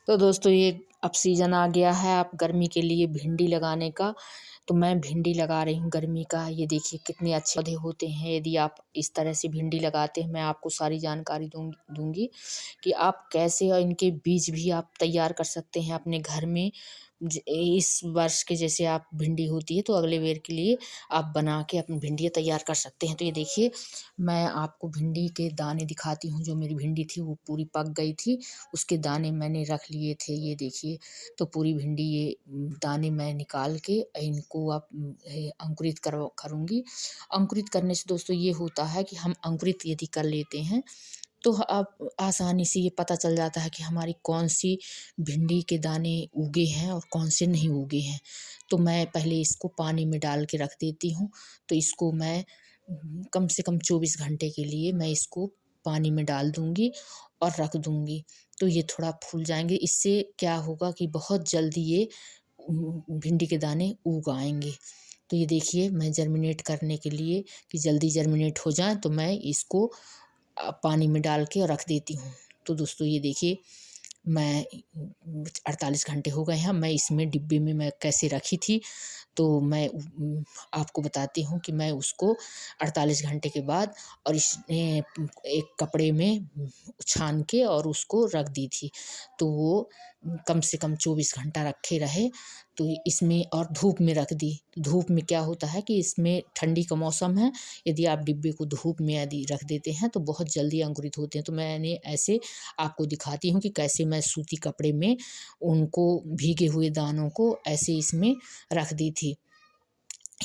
तो दोस्तों ये अब सीज़न आ गया है आप गर्मी के लिए भिंडी लगाने का। तो मैं भिंडी लगा रही हूँ गर्मी का। ये देखिए कितने अच्छे पौधे होते हैं यदि आप इस तरह से भिंडी लगाते हैं। मैं आपको सारी जानकारी दूंगी कि आप कैसे और इनके बीज भी आप तैयार कर सकते हैं अपने घर में। इस वर्ष के जैसे आप भिंडी होती है तो अगले बेर के लिए आप बना के अपनी भिंडियाँ तैयार कर सकते हैं। तो ये देखिए मैं आपको भिंडी के दाने दिखाती हूँ। जो मेरी भिंडी थी वो पूरी पक गई थी, उसके दाने मैंने रख लिए थे। ये देखिए तो पूरी भिंडी ये दाने मैं निकाल के इनको अब अंकुरित करूँगी। अंकुरित करने से दोस्तों ये होता है कि हम अंकुरित यदि कर लेते हैं तो अब आसानी से ये पता चल जाता है कि हमारी कौन सी भिंडी के दाने उगे हैं और कौन से नहीं उगे हैं। तो मैं पहले इसको पानी में डाल के रख देती हूँ। तो इसको मैं कम से कम 24 घंटे के लिए मैं इसको पानी में डाल दूँगी और रख दूँगी। तो ये थोड़ा फूल जाएँगे। इससे क्या होगा कि बहुत जल्दी ये भिंडी के दाने उग आएँगे। तो ये देखिए मैं जर्मिनेट करने के लिए कि जल्दी जर्मिनेट हो जाएँ तो मैं इसको पानी में डाल के रख देती हूँ। तो दोस्तों ये देखिए मैं 48 घंटे हो गए हैं। मैं इसमें डिब्बे में मैं कैसे रखी थी तो मैं आपको बताती हूँ कि मैं उसको 48 घंटे के बाद और एक कपड़े में छान के और उसको रख दी थी। तो वो कम से कम 24 घंटा रखे रहे। तो इसमें और धूप में रख दी। धूप में क्या होता है कि इसमें ठंडी का मौसम है, यदि आप डिब्बे को धूप में यदि रख देते हैं तो बहुत जल्दी अंकुरित होते हैं। तो मैंने ऐसे आपको दिखाती हूँ कि कैसे मैं सूती कपड़े में उनको भीगे हुए दानों को ऐसे इसमें रख दी थी।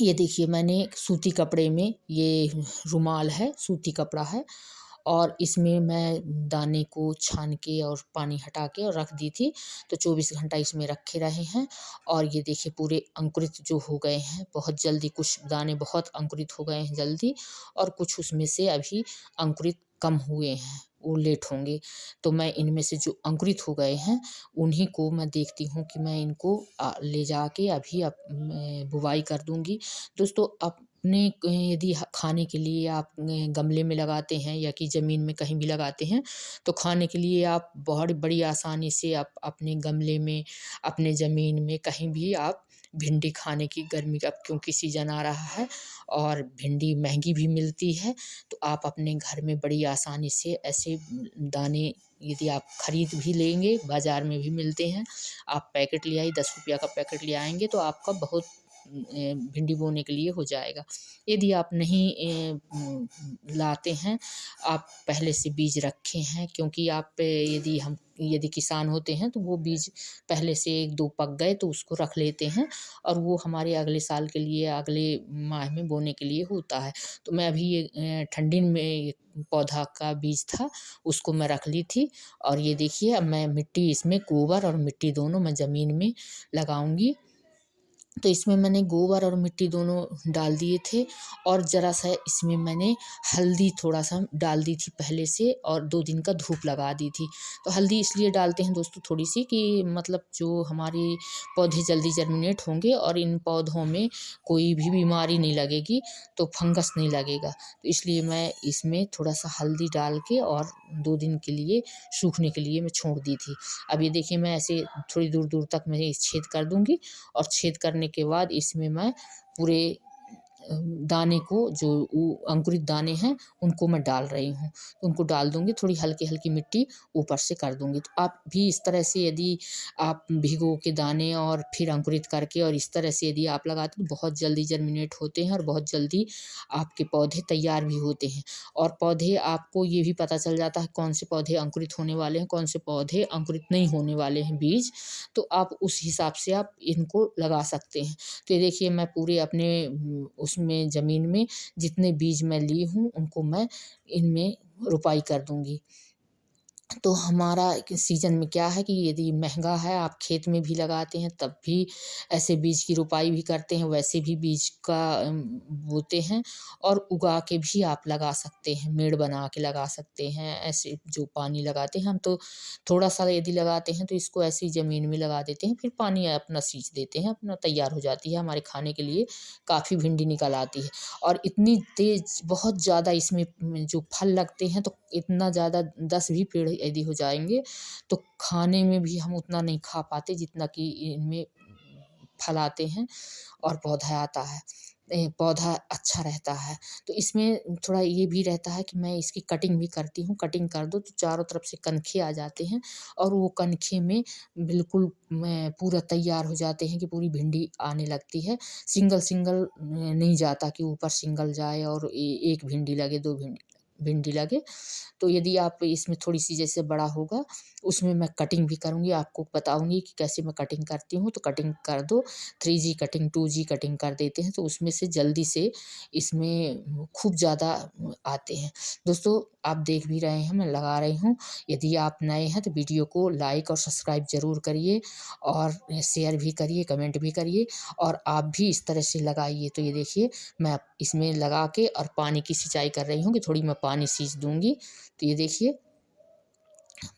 ये देखिए मैंने सूती कपड़े में, ये रुमाल है, सूती कपड़ा है और इसमें मैं दाने को छान के और पानी हटा के और रख दी थी। तो 24 घंटा इसमें रखे रहे हैं और ये देखिए पूरे अंकुरित जो हो गए हैं बहुत जल्दी। कुछ दाने बहुत अंकुरित हो गए हैं जल्दी और कुछ उसमें से अभी अंकुरित कम हुए हैं, वो लेट होंगे। तो मैं इनमें से जो अंकुरित हो गए हैं उन्हीं को मैं देखती हूँ कि मैं इनको ले जाके अभी मैं बुवाई कर दूँगी। दोस्तों अपने यदि खाने के लिए आप गमले में लगाते हैं या कि ज़मीन में कहीं भी लगाते हैं तो खाने के लिए आप बहुत बड़ी आसानी से आप अपने गमले में, अपने ज़मीन में कहीं भी आप भिंडी खाने की, गर्मी का क्योंकि सीज़न आ रहा है और भिंडी महंगी भी मिलती है। तो आप अपने घर में बड़ी आसानी से ऐसे दाने यदि आप खरीद भी लेंगे, बाज़ार में भी मिलते हैं। आप पैकेट ले आइए, 10 रुपया का पैकेट ले आएँगे तो आपका बहुत भिंडी बोने के लिए हो जाएगा। यदि आप नहीं लाते हैं, आप पहले से बीज रखे हैं, क्योंकि आप यदि किसान होते हैं तो वो बीज पहले से 1-2 पक गए तो उसको रख लेते हैं और वो हमारे अगले साल के लिए, अगले माह में बोने के लिए होता है। तो मैं अभी ये ठंडी में पौधा का बीज था उसको मैं रख ली थी और ये देखिए अब मैं मिट्टी इसमें गोबर और मिट्टी दोनों मैं ज़मीन में लगाऊँगी। तो इसमें मैंने गोबर और मिट्टी दोनों डाल दिए थे और ज़रा-सा इसमें मैंने हल्दी थोड़ा-सा डाल दी थी पहले से और 2 दिन का धूप लगा दी थी। तो हल्दी इसलिए डालते हैं दोस्तों थोड़ी-सी कि मतलब जो हमारे पौधे जल्दी जर्मिनेट होंगे और इन पौधों में कोई भी बीमारी नहीं लगेगी, तो फंगस नहीं लगेगा। तो इसलिए मैं इसमें थोड़ा-सा हल्दी डाल के और 2 दिन के लिए सूखने के लिए मैं छोड़ दी थी। अब ये देखिए मैं ऐसे थोड़ी दूर-दूर तक मैं छेद कर दूँगी और छेद करने के बाद इसमें मैं पूरे दाने को, जो अंकुरित दाने हैं उनको मैं डाल रही हूँ। उनको डाल दूँगी, थोड़ी हल्की-हल्की मिट्टी ऊपर से कर दूँगी। तो आप भी इस तरह से यदि आप भिगो के दाने और फिर अंकुरित करके और इस तरह से यदि आप लगाते हैं तो बहुत जल्दी जर्मिनेट होते हैं और बहुत जल्दी आपके पौधे तैयार भी होते हैं। और पौधे आपको ये भी पता चल जाता है कौन से पौधे अंकुरित होने वाले हैं, कौन से पौधे अंकुरित नहीं होने वाले हैं बीज। तो आप उस हिसाब से आप इनको लगा सकते हैं। तो ये देखिए मैं पूरे अपने उसमें ज़मीन में जितने बीज मैं ली हूँ उनको मैं इनमें रोपाई कर दूँगी। तो हमारा सीज़न में क्या है कि यदि महँगा है, आप खेत में भी लगाते हैं तब भी ऐसे बीज की रोपाई भी करते हैं, वैसे भी बीज का बोते हैं और उगा के भी आप लगा सकते हैं, मेड़ बना के लगा सकते हैं। ऐसे जो पानी लगाते हैं हम तो थोड़ा-सा यदि लगाते हैं तो इसको ऐसे ही ज़मीन में लगा देते हैं, फिर पानी अपना सींच देते हैं, अपना तैयार हो जाती है, हमारे खाने के लिए काफ़ी भिंडी निकल आती है। और इतनी तेज़ बहुत ज़्यादा इसमें जो फल लगते हैं तो इतना ज़्यादा 10 भी पेड़ यदि हो जाएँगे तो खाने में भी हम उतना नहीं खा पाते जितना कि इनमें फल आते हैं और पौधा आता है। पौधा अच्छा रहता है। तो इसमें थोड़ा ये भी रहता है कि मैं इसकी कटिंग भी करती हूँ। कटिंग कर दो तो चारों तरफ से कनखे आ जाते हैं और वो कनखे में बिल्कुल मैं पूरा तैयार हो जाते हैं कि पूरी भिंडी आने लगती है। सिंगल-सिंगल नहीं जाता कि ऊपर सिंगल जाए और 1 भिंडी लगे, 2 भिंडी लगे। तो यदि आप इसमें थोड़ी-सी जैसे बड़ा होगा, उसमें मैं कटिंग भी करूँगी, आपको बताऊँगी कि कैसे मैं कटिंग करती हूँ। तो कटिंग कर दो, 3G कटिंग, 2G कटिंग कर देते हैं, तो उसमें से जल्दी से इसमें खूब ज़्यादा आते हैं। दोस्तों, आप देख भी रहे हैं, मैं लगा रही हूँ। यदि आप नए हैं, तो वीडियो को लाइक और सब्सक्राइब ज़रूर करिए और शेयर भी करिए, कमेंट भी करिए और आप भी इस तरह से लगाइए। तो ये देखिए, मैं इसमें लगा के और पानी की सिंचाई कर रही हूँ कि थोड़ी मैं पानी सींच दूँगी। तो ये देखिए,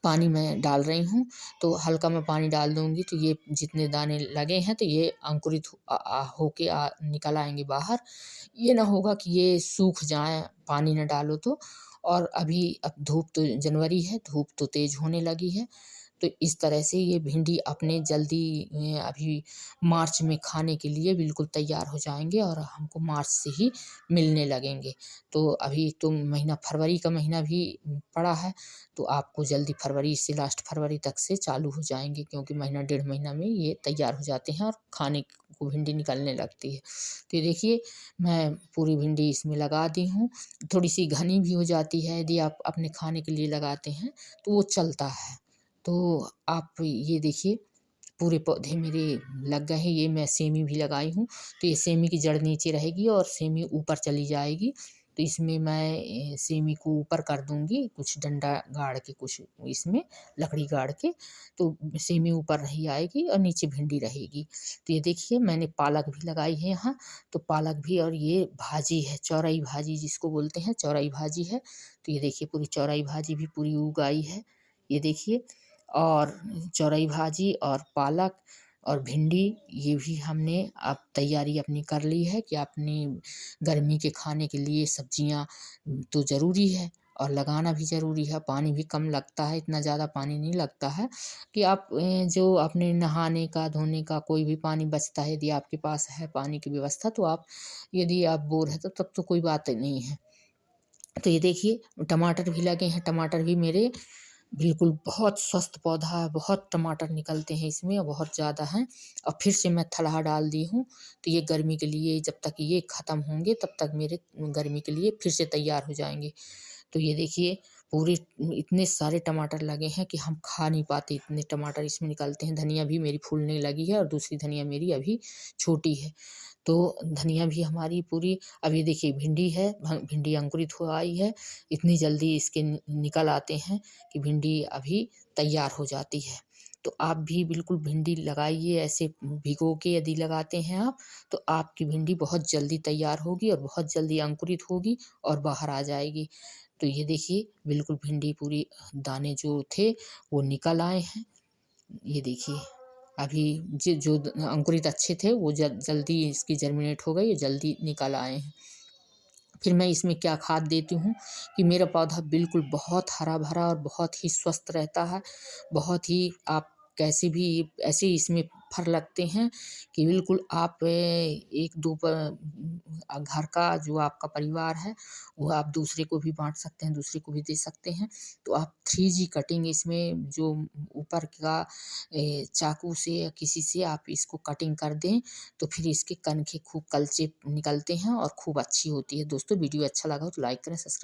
पानी मैं डाल रही हूँ, तो हल्का मैं पानी डाल दूँगी तो ये जितने दाने लगे हैं तो ये अंकुरित होके निकल आएँगे बाहर। ये ना होगा कि ये सूख जाएँ, पानी ना डालो तो। और अभी अब धूप तो जनवरी है, धूप तो तेज़ होने लगी है। तो इस तरह से ये भिंडी अपने जल्दी अभी मार्च में खाने के लिए बिल्कुल तैयार हो जाएँगे और हमको मार्च से ही मिलने लगेंगे। तो अभी तो महीना फरवरी का महीना भी पड़ा है, तो आपको जल्दी फरवरी से लास्ट फरवरी तक से चालू हो जाएँगे क्योंकि महीना डेढ़ महीना में ये तैयार हो जाते हैं और खाने को भिंडी निकलने लगती है। तो ये देखिए, मैं पूरी भिंडी इसमें लगा दी हूँ। थोड़ी-सी घनी भी हो जाती है, यदि आप अपने खाने के लिए लगाते हैं, तो वो चलता है। तो आप ये देखिए, पूरे पौधे मेरे लग गए हैं। ये मैं सेमी भी लगाई हूँ, तो ये सेमी की जड़ नीचे रहेगी और सेमी ऊपर चली जाएगी। तो इसमें मैं सेमी को ऊपर कर दूँगी, कुछ डंडा गाड़ के, कुछ इसमें लकड़ी गाड़ के, तो सेमी ऊपर रही आएगी और नीचे भिंडी रहेगी। तो ये देखिए, मैंने पालक भी लगाई है यहाँ, तो पालक भी, और ये भाजी है, चौरई भाजी जिसको बोलते हैं, चौरई भाजी है। तो ये देखिए, पूरी चौरई भाजी भी पूरी उग आई है। ये देखिए, और चौरई भाजी और पालक और भिंडी, ये भी हमने अब तैयारी अपनी कर ली है कि अपनी गर्मी के खाने के लिए सब्जियां तो ज़रूरी है और लगाना भी ज़रूरी है। पानी भी कम लगता है, इतना ज़्यादा पानी नहीं लगता है कि आप जो अपने नहाने का, धोने का कोई भी पानी बचता है, यदि आपके पास है पानी की व्यवस्था, तो आप, यदि आप बोर है तो तब तो कोई बात नहीं है। तो ये देखिए, टमाटर भी लगे हैं, टमाटर भी मेरे बिल्कुल बहुत स्वस्थ पौधा है, बहुत टमाटर निकलते हैं इसमें और बहुत ज़्यादा हैं। और फिर से मैं थलहा डाल दी हूँ, तो ये गर्मी के लिए, जब तक ये ख़त्म होंगे तब तक मेरे गर्मी के लिए फिर से तैयार हो जाएँगे। तो ये देखिए, पूरे इतने सारे टमाटर लगे हैं कि हम खा नहीं पाते, इतने टमाटर इसमें निकलते हैं। धनिया भी मेरी फूलने लगी है और दूसरी धनिया मेरी अभी छोटी है। तो धनिया भी हमारी पूरी, अब ये देखिए भिंडी है, भिंडी अंकुरित हो आई है। इतनी जल्दी इसके निकल आते हैं कि भिंडी अभी तैयार हो जाती है। तो आप भी बिल्कुल भिंडी लगाइए, ऐसे भिगो के यदि लगाते हैं आप, तो आपकी भिंडी बहुत जल्दी तैयार होगी और बहुत जल्दी अंकुरित होगी और बाहर आ जाएगी। तो ये देखिए, बिल्कुल भिंडी पूरी, दाने जो थे वो निकल आए हैं। ये देखिए, अभी जो अंकुरित अच्छे थे वो जल्दी इसकी जर्मिनेट हो गई, जल्दी निकल आए हैं। फिर मैं इसमें क्या खाद देती हूँ कि मेरा पौधा बिल्कुल बहुत हरा-भरा और बहुत ही स्वस्थ रहता है। बहुत ही, आप कैसे भी ऐसे इसमें फर लगते हैं कि बिल्कुल आप 1-2 घर का जो आपका परिवार है, वो आप दूसरे को भी बाँट सकते हैं, दूसरे को भी दे सकते हैं। तो आप 3G कटिंग इसमें जो ऊपर का चाकू से या किसी से आप इसको कटिंग कर दें, तो फिर इसके कनखे खूब कलचे निकलते हैं और खूब अच्छी होती है। दोस्तों, वीडियो अच्छा लगा हो तो लाइक करें, सब्सक्राइब